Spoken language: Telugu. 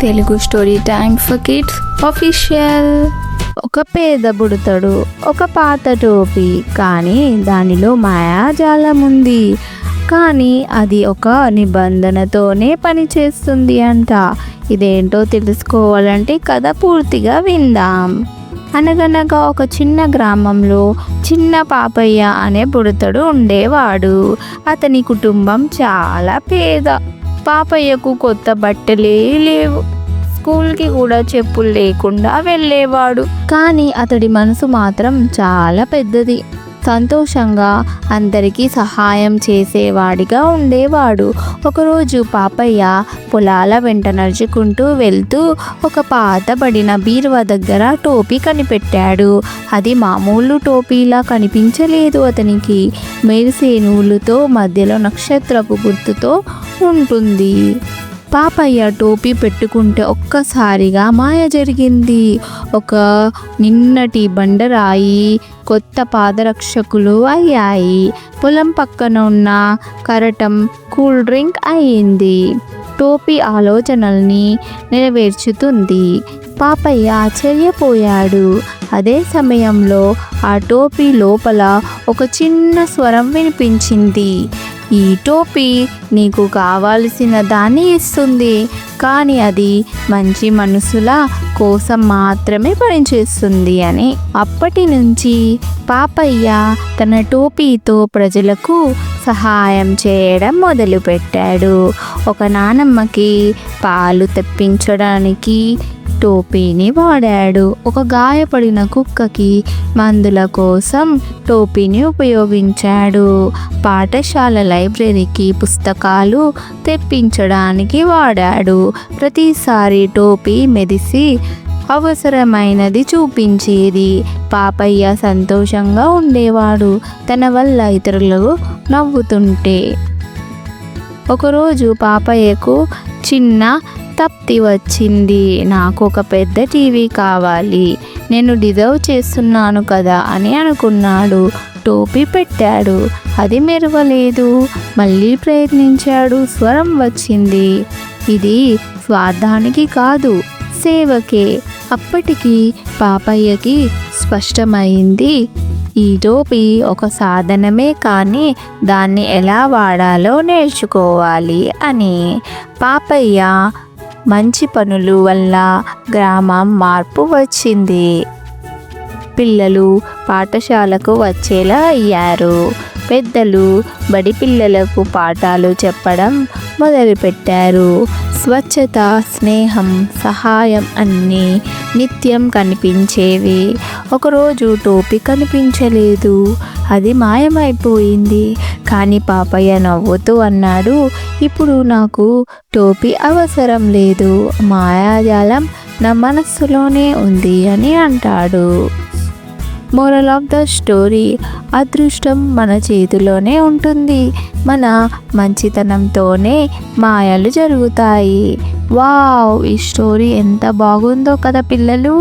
Telugu story time for kids official. ఒక పేద బుడతడు, ఒక పాత టోపీ, కానీ దానిలో మాయాజాలం ఉంది. కానీ అది ఒక నిబంధనతోనే పనిచేస్తుంది అంట. ఇదేంటో తెలుసుకోవాలంటే కథ పూర్తిగా విందాం. అనగనగా ఒక చిన్న గ్రామంలో చిన్న పాపయ్య అనే బుడతడు ఉండేవాడు. అతని కుటుంబం చాలా పేద. పాపయ్యకు కొత్త బట్టలే లేవు. స్కూల్కి కూడా చెప్పులు లేకుండా వెళ్ళేవాడు. కానీ అతడి మనసు మాత్రం చాలా పెద్దది. సంతోషంగా అందరికీ సహాయం చేసేవాడిగా ఉండేవాడు. ఒకరోజు పాపయ్య పొలాల వెంట నడుచుకుంటూ వెళ్తూ ఒక పాతబడిన బీరువా దగ్గర టోపీ కనిపెట్టాడు. అది మామూలు టోపీలా కనిపించలేదు అతనికి. మెరిసే నూలుతో మధ్యలో నక్షత్రపు గుర్తుతో ఉంటుంది. పాపయ్య టోపీ పెట్టుకుంటే ఒక్కసారిగా మాయ జరిగింది. ఒక నిన్నటి బండరాయి కొత్త పాదరక్షకులు అయ్యాయి. పొలం పక్కన ఉన్న కరటం కూల్ డ్రింక్ అయింది. టోపీ ఆలోచనల్ని నెరవేర్చుతుంది. పాపయ్య ఆశ్చర్యపోయాడు. అదే సమయంలో ఆ టోపీ లోపల ఒక చిన్న స్వరం వినిపించింది. ఈ టోపీ నీకు కావాల్సిన దాన్ని ఇస్తుంది, కానీ అది మంచి మనసుల కోసం మాత్రమే పనిచేస్తుంది అని. అప్పటి నుంచి పాపయ్య తన టోపీతో ప్రజలకు సహాయం చేయడం మొదలుపెట్టాడు. ఒక నానమ్మకి పాలు తెప్పించడానికి టోపీని వాడాడు. ఒక గాయపడిన కుక్కకి మందుల కోసం టోపీని ఉపయోగించాడు. పాఠశాల లైబ్రరీకి పుస్తకాలు తెప్పించడానికి వాడాడు. ప్రతిసారి టోపీ మెరిసి అవసరమైనది చూపించేది. పాపయ్య సంతోషంగా ఉండేవాడు, తన వల్ల ఇతరులు నవ్వుతుంటే. ఒకరోజు పాపయ్యకు చిన్న తప్తి వచ్చింది. నాకు ఒక పెద్ద టీవీ కావాలి, నేను డిజర్వ్ చేస్తున్నాను కదా అని అనుకున్నాడు. టోపీ పెట్టాడు, అది మెరవలేదు. మళ్ళీ ప్రయత్నించాడు, స్వరం వచ్చింది. ఇది స్వార్థానికి కాదు, సేవకే. అప్పటికి పాపయ్యకి స్పష్టమైంది, ఈ టోపీ ఒక సాధనమే, కానీ దాన్ని ఎలా వాడాలో నేర్చుకోవాలి అని. పాపయ్య మంచి పనుల వల్ల గ్రామం మార్పు వచ్చింది. పిల్లలు పాఠశాలకు వచ్చేలా అయ్యారు. పెద్దలు బడి పిల్లలకు పాఠాలు చెప్పడం మొదలుపెట్టారు. స్వచ్ఛత, స్నేహం, సహాయం అన్నీ నిత్యం కనిపించేవి. ఒకరోజు టోపీ కనిపించలేదు, అది మాయమైపోయింది. కానీ పాపయ్య నవ్వుతూ అన్నాడు, ఇప్పుడు నాకు టోపీ అవసరం లేదు, మాయాజాలం నా మనస్సులోనే ఉంది అని అంటాడు. మోరల్ ఆఫ్ ద స్టోరీ, అదృష్టం మన చేతిలోనే ఉంటుంది. మన మంచితనంతోనే మాయలు జరుగుతాయి. వావ్, ఈ స్టోరీ ఎంత బాగుందో కదా పిల్లలు.